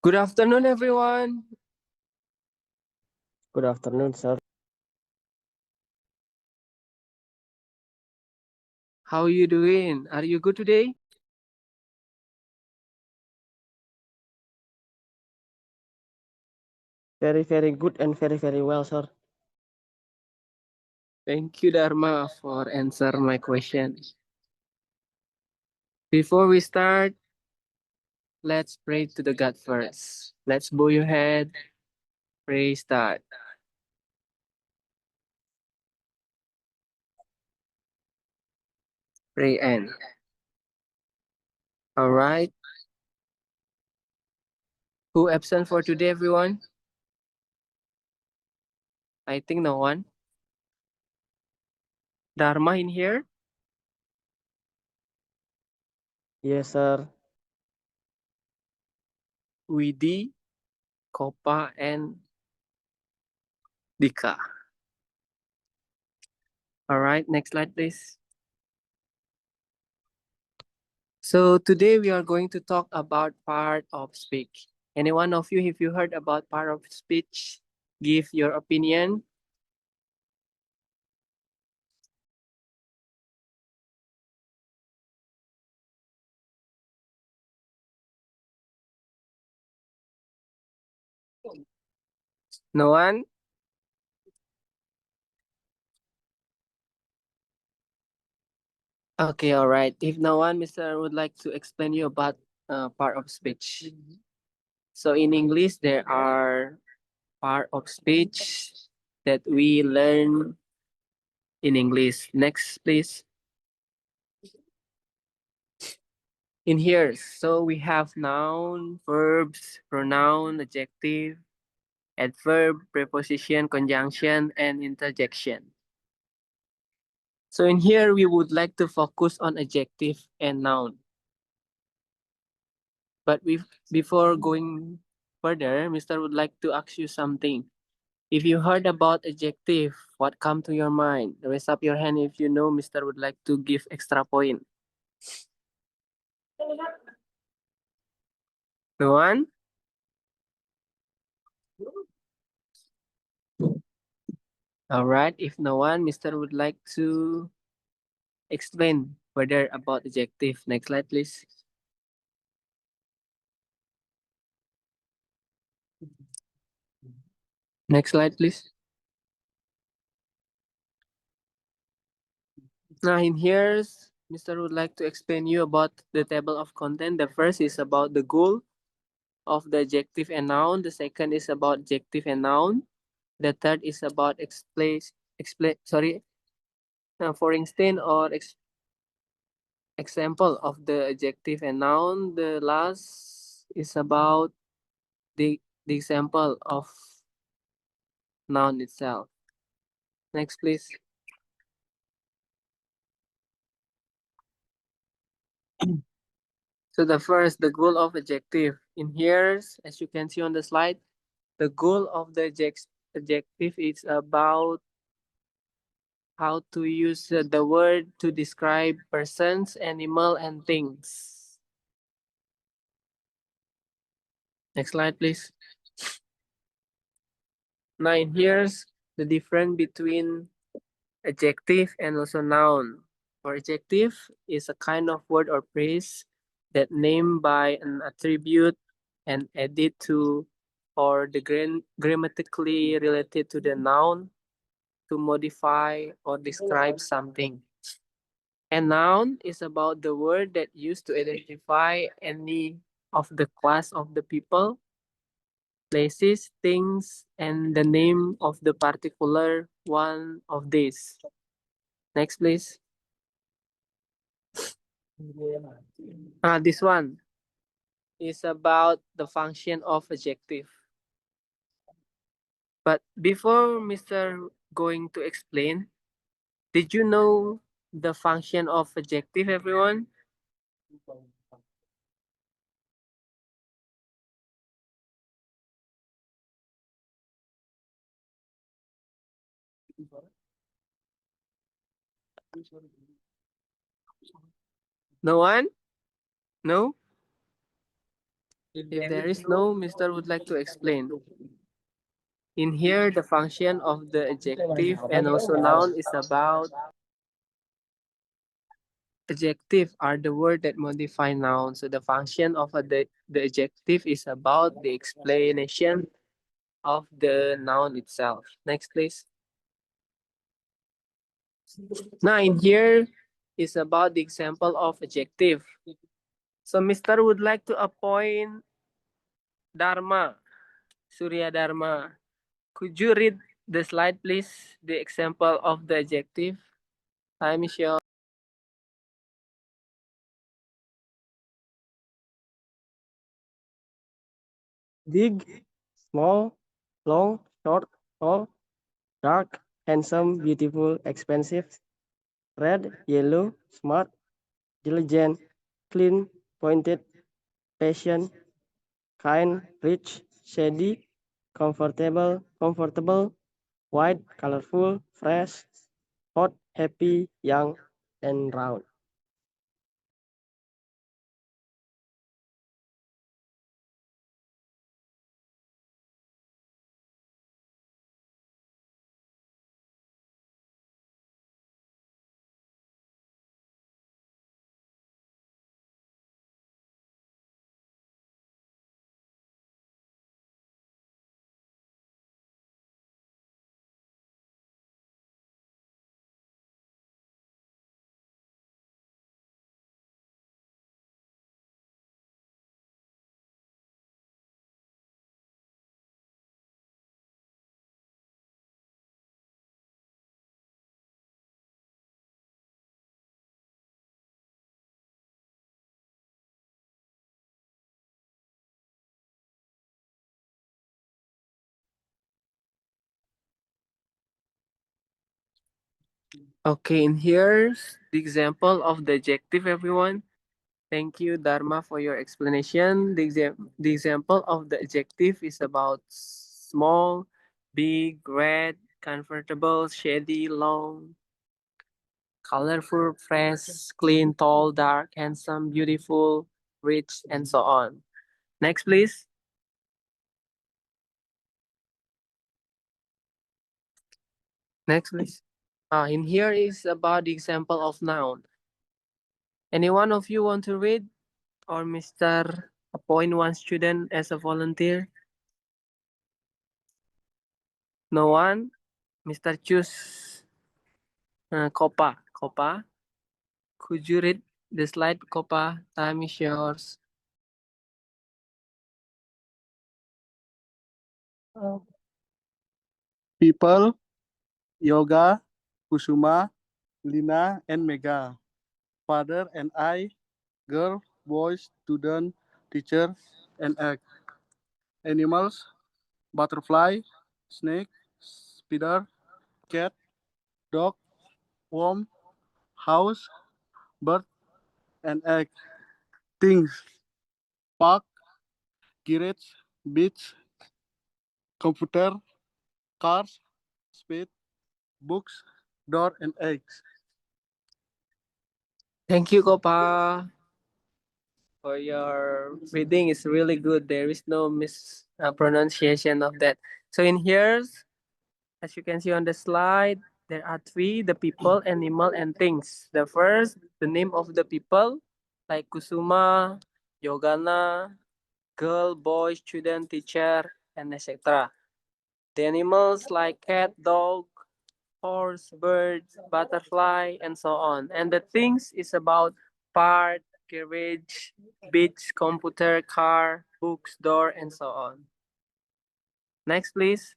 Good afternoon, everyone. Good afternoon, sir. How are you doing? Are you good today? Very, very good and very, very well, sir. Thank you, Dharma, for answer my question. Before we start, let's pray to the God first. Let's bow your head. Pray start. Pray end. All right. Who absent for today, everyone? I think no one. Dharma in here? Yes, sir. Widi, Kopa, and Dika. All right. Next slide, please. So today we are going to talk about part of speech. Any one of you, if you heard about part of speech, give your opinion. No one? Okay, all right. If no one, Mr. would like to explain you about part of speech. So in English, there are part of speech that we learn in English. Next, please. In here, so we have noun, verbs, pronoun, adjective, adverb, preposition, conjunction, and interjection. So in here, we would like to focus on adjective and noun. But before going further, Mr. would like to ask you something. If you heard about adjective, what come to your mind? Raise up your hand if you know Mr. would like to give extra point. No one? All right. If no one, Mr. would like to explain further about adjective. Next slide, please. Next slide, please. Now in here, Mr. would like to explain you about the table of content. The first is about the goal of the adjective and noun. The second is about adjective and noun. The third is about for instance or example of the adjective and noun. The last is about the example of noun itself. Next, please. So the first, the goal of adjective. In here, as you can see on the slide, the goal of the adjective is about how to use the word to describe persons, animal, and things. Next slide, please. Now, here's the difference between adjective and also noun. For adjective is a kind of word or phrase that named by an attribute and added to or the grammatically related to the noun to modify or describe something. And noun is about the word that used to identify any of the class of the people, places, things, and the name of the particular one of these. Next, please. This one is about the function of adjective. But before Mr. going to explain, did you know the function of adjective, everyone? No one? No? If there is no, Mr. would like to explain. In here, the function of the adjective and also noun is about adjective are the word that modify noun. So the function of the adjective is about the explanation of the noun itself. Next, please. Now, in here is about the example of adjective. So, Mr. would like to appoint Dharma, Surya Dharma. Could you read the slide, please? The example of the adjective. Time is yours. Big, small, long, short, tall, dark, handsome, beautiful, expensive, red, yellow, smart, diligent, clean, pointed, patient, kind, rich, shady, comfortable, white, colorful, fresh, hot, happy, young, and round. Okay, and here's the example of the adjective, everyone. Thank you, Dharma, for your explanation. The example of the adjective is about small, big, red, comfortable, shady, long, colorful, fresh, clean, tall, dark, handsome, beautiful, rich, and so on. Next, please. Next, please. In here is about the example of noun. Any one of you want to read, or Mr. appoint one student as a volunteer? No one. Mr. Choose Kopa. Kopa. Could you read the slide, Kopa? Time is yours. People, Yoga, Kusuma, Lina, and Mega. Father and I, girl, boy, student, teacher, and egg. Animals, butterfly, snake, spider, cat, dog, worm, house, bird, and egg. Things, park, garage, beach, computer, cars, spade, books, door, and eggs. Thank you, Kopa, for your reading. Is really good. There is no mispronunciation of that. So in here, as you can see on the slide, there are three: the people, animal, and things. The first, the name of the people, like Kusuma, Yogana, girl, boy, student, teacher, and etc. The animals like cat, dog, horse, birds, butterfly, and so on. And the things is about part, garage, beach, computer, car, books, door, and so on. Next, please.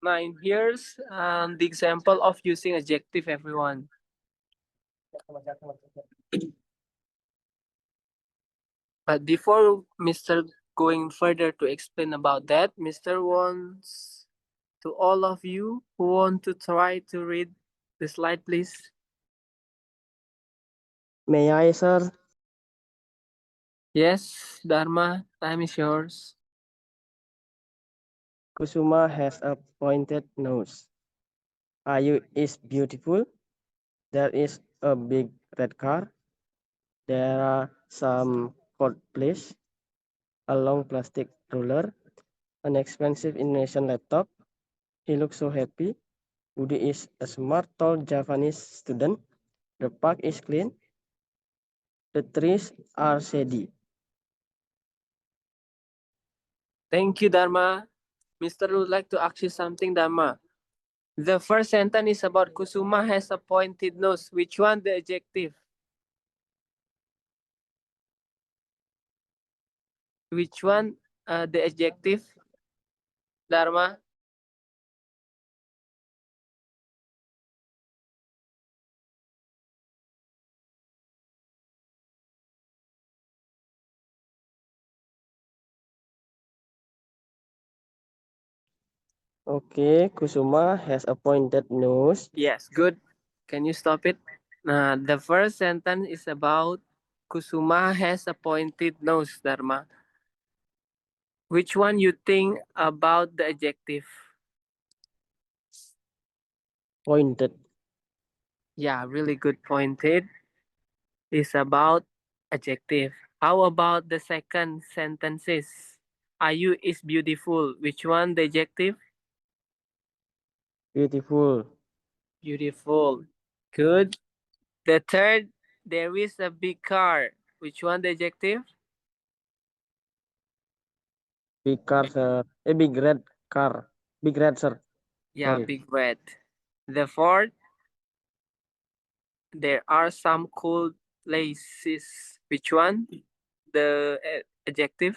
Now, here's the example of using adjective, everyone. But before Mr. going further to explain about that, Mr. wants to all of you who want to try to read the slide, please. May I, sir? Yes, Dharma, time is yours. Kusuma has a pointed nose. Ayu is beautiful. There is a big red car. There are some cold plates, a long plastic ruler, an expensive Indonesian laptop. He looks so happy. Budi is a smart, tall Japanese student. The park is clean. The trees are shady. Thank you, Dharma. Mr. would like to ask you something, Dharma. The first sentence is about Kusuma has a pointed nose. Which one the adjective? Which one the adjective, Dharma? Okay, Kusuma has a pointed nose. Yes, good. Can you stop it? The first sentence is about Kusuma has a pointed nose, Dharma. Which one you think about the adjective? Pointed. Yeah, really good. Pointed is about adjective. How about the second sentences? Ayu is beautiful. Which one the adjective? Beautiful. Beautiful. Good. The third, there is a big car. Which one the adjective? Big car, sir. A big red car. Big red, sir. Yeah, Sorry. big red. The fourth, there are some cool places. Which one? The adjective.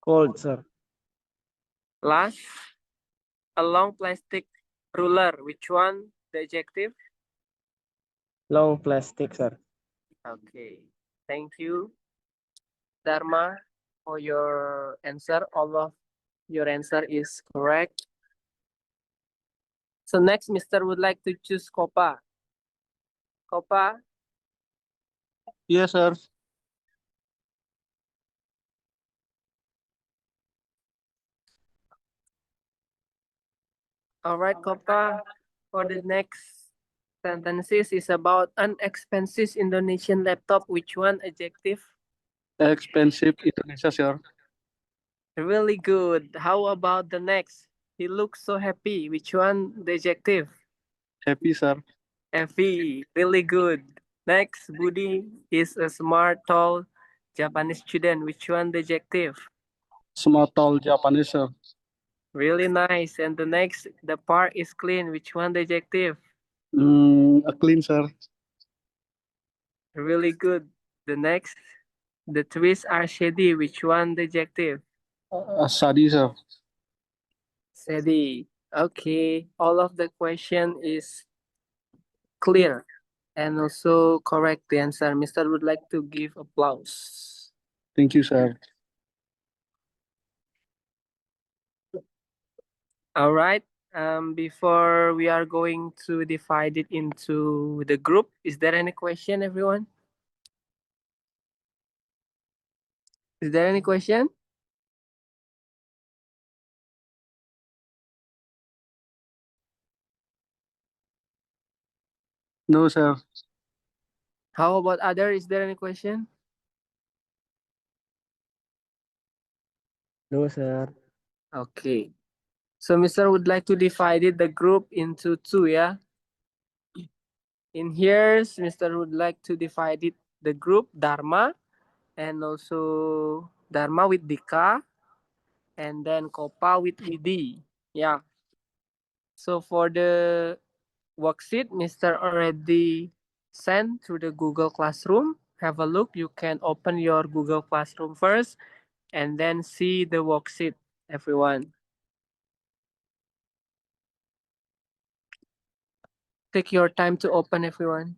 Cold, sir. Last, a long plastic ruler. Which one? The adjective. Long plastic, sir. Okay. Thank you, Dharma, for your answer. All of your answer is correct. So next, Mister would like to choose Copa. Copa. Yes, sir. All right, Copa. For the next sentences is about an expensive Indonesian laptop. Which one adjective? Expensive Indonesia, sir. Really good. How about the next? He looks so happy. Which one the adjective? Happy, sir. Happy. Really good. Next, Budi is a smart, tall Japanese student. Which one the adjective? Small tall Japanese, sir. Really nice. And the next, the park is clean. Which one the adjective? A clean, sir. Really good. The next, the trees are shady. Which one the adjective? A study, sir. Shady. Okay. All of the question is clear and also correct the answer. Mister would like to give applause. Thank you, sir. All right. Before we are going to divide it into the group, is there any question, everyone? Is there any question? No, sir. How about other? Is there any question? No, sir. Okay. So Mister would like to divide it the group into two, yeah? In here, Mister would like to divide it the group Dharma and also Dharma with Dika and then Kopa with Widi. Yeah. So for the worksheet, Mister already sent through the Google Classroom. Have a look. You can open your Google Classroom first and then see the worksheet, everyone. Take your time to open, everyone.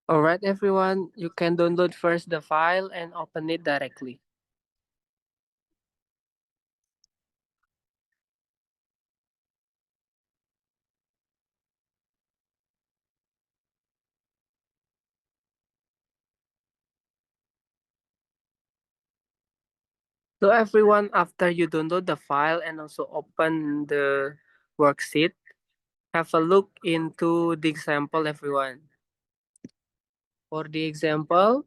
Alright, everyone, you can download first the file and open it directly. So everyone, after you download the file and also open the worksheet, have a look into the example, everyone. For the example,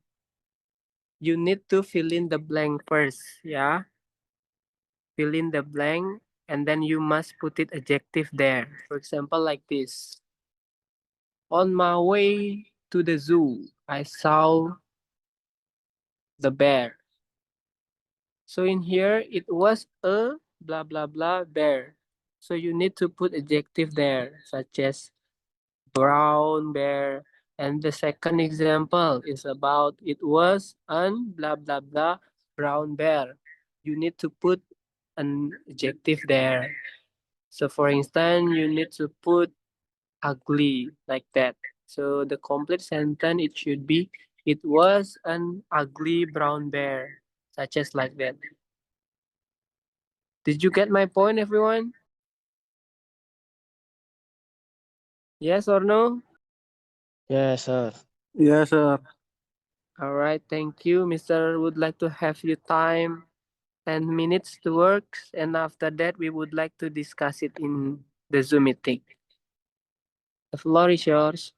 you need to fill in the blank first, yeah? Fill in the blank and then you must put it adjective there. For example, like this. On my way to the zoo, I saw the bear. So in here, it was a blah blah blah bear. So you need to put adjective there, such as brown bear. And the second example is about it was an blah blah blah brown bear. You need to put an adjective there. So for instance, you need to put ugly like that. So the complete sentence it should be it was an ugly brown bear, such as like that. Did you get my point, everyone? Yes or no? Yes, sir. Yes, sir. All right, thank you, Mr. Would like to have you time 10 minutes to work, and after that, we would like to discuss it in the Zoom meeting. The floor is yours.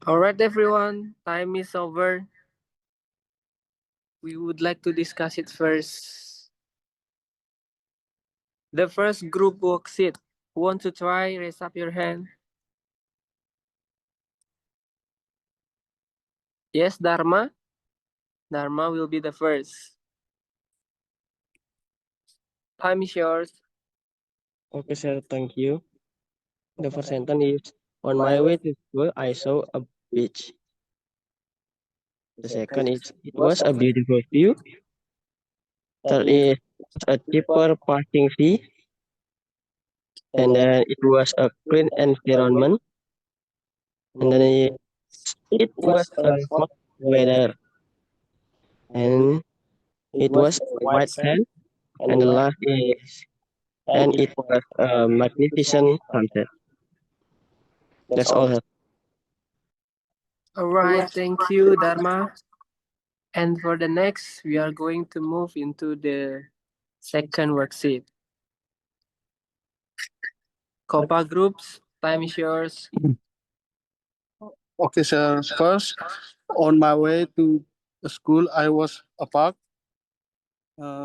All right, everyone, time is over. We would like to discuss it first. The first group worksheet. Who want to try? Raise up your hand. Yes, Dharma. Dharma will be the first. Time is yours. Okay, sir. Thank you. The first sentence is, on my way to school, I saw a beach. The second is, it was a beautiful view. Third is, a cheaper parking fee. And then it was a clean environment. And then it was a hot weather. And it was a white sand. And the last is, and it was a magnificent sunset. That's all, sir. All right, thank you, Dharma. And for the next, we are going to move into the second worksheet. Copa groups, time is yours. Okay, sir. First, on my way to school, I was a park.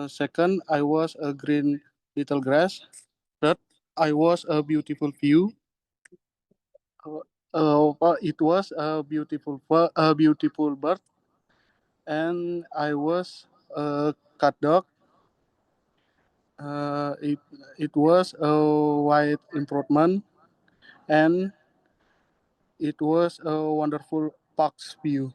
Second, I was a green little grass. Third, I was a beautiful view. It was a beautiful bird, and I was a cat dog. It was a wide improvement, and it was a wonderful park's view.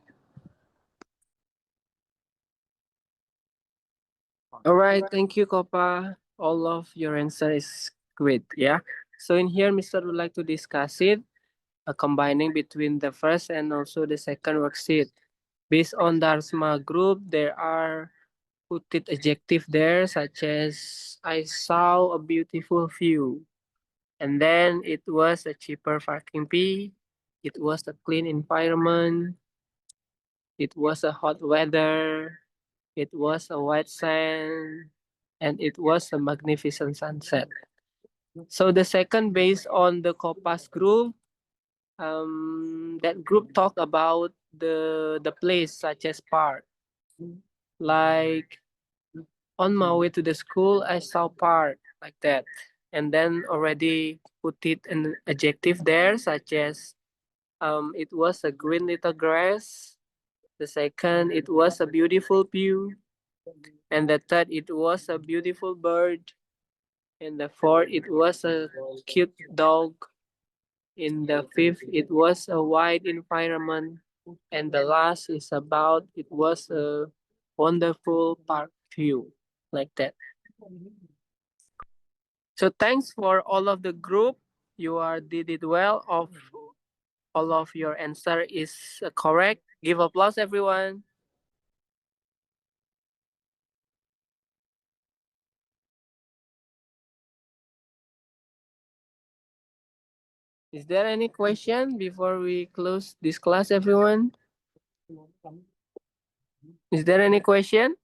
All right, thank you, Copa. All of your answer is great. Yeah. So in here, Mr. would like to discuss it, combining between the first and also the second worksheet. Based on Dharma group, there are put it adjective there, such as I saw a beautiful view, and then it was a cheaper parking fee. It was a clean environment. It was a hot weather. It was a white sand, and it was a magnificent sunset. So the second, based on the Copas group, that group talked about the place such as park. Like on my way to the school, I saw park like that, and then already put it an adjective there such as it was a green little grass. The second, it was a beautiful view. And the third, it was a beautiful bird. And the fourth, it was a cute dog. In the fifth, it was a wide environment. And the last is about it was a wonderful park view, like that. So thanks for all of the group. You are did it well. Of all of your answer is correct. Give applause, everyone. Is there any question before we close this class, everyone? Is there any question?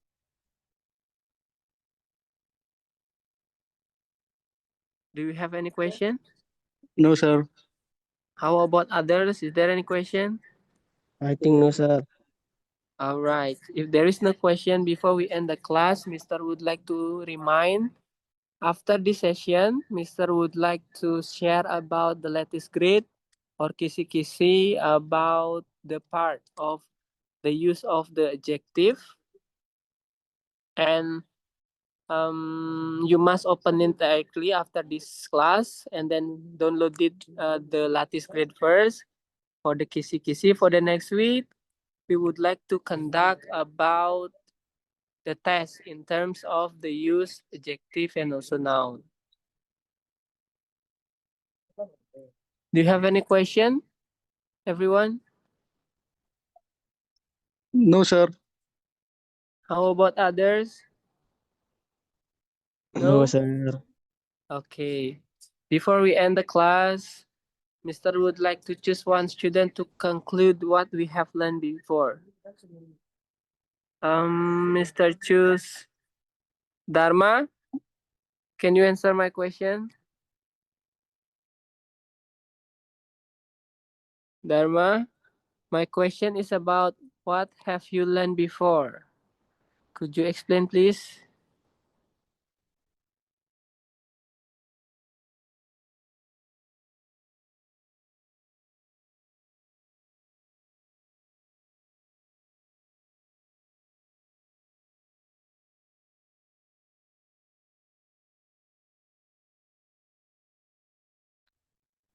Do you have any question? No, sir. How about others? Is there any question? I think no, sir. All right. If there is no question before we end the class, Mr. would like to remind after this session, Mr. would like to share about the latest grade or kisi-kisi about the part of the use of the adjective, and you must open it directly after this class and then download it the latest grade first for the kisi-kisi. For the next week, we would like to conduct about the test in terms of the use adjective and also noun. Do you have any question, everyone? No, sir. How about others? No, No? sir. Okay. Before we end the class, Mr. would like to choose one student to conclude what we have learned before. Mr. Choose Dharma, can you answer my question? Dharma, my question is about what have you learned before? Could you explain, please?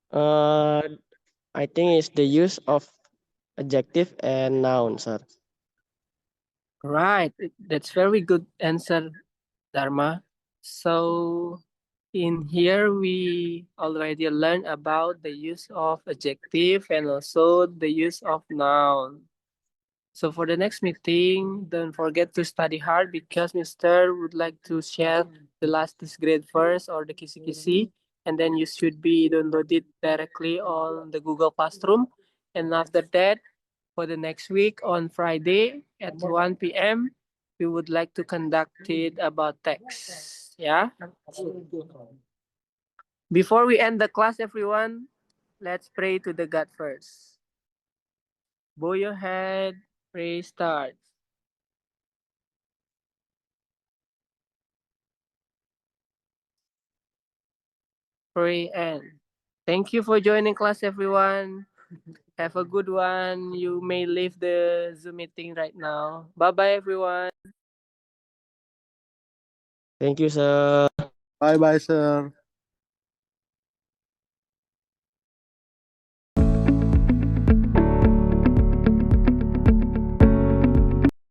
Uh, I think it's the use of adjective and noun, sir. Right, that's very good answer, Dharma. So in here we already learned about the use of adjective and also the use of noun. So for the next meeting, don't forget to study hard because Mr. would like to share the last grade first or the kisi-kisi, and then you should be downloaded directly on the Google Classroom. And after that, for the next week on Friday at 1 p.m. We would like to conduct it about text. Yeah. Before we end the class, everyone, let's pray to the God first. Bow your head. Pray start. Pray end. Thank you for joining class, everyone. Have a good one. You may leave the Zoom meeting right now. Bye bye, everyone. Thank you, sir. Bye bye, sir.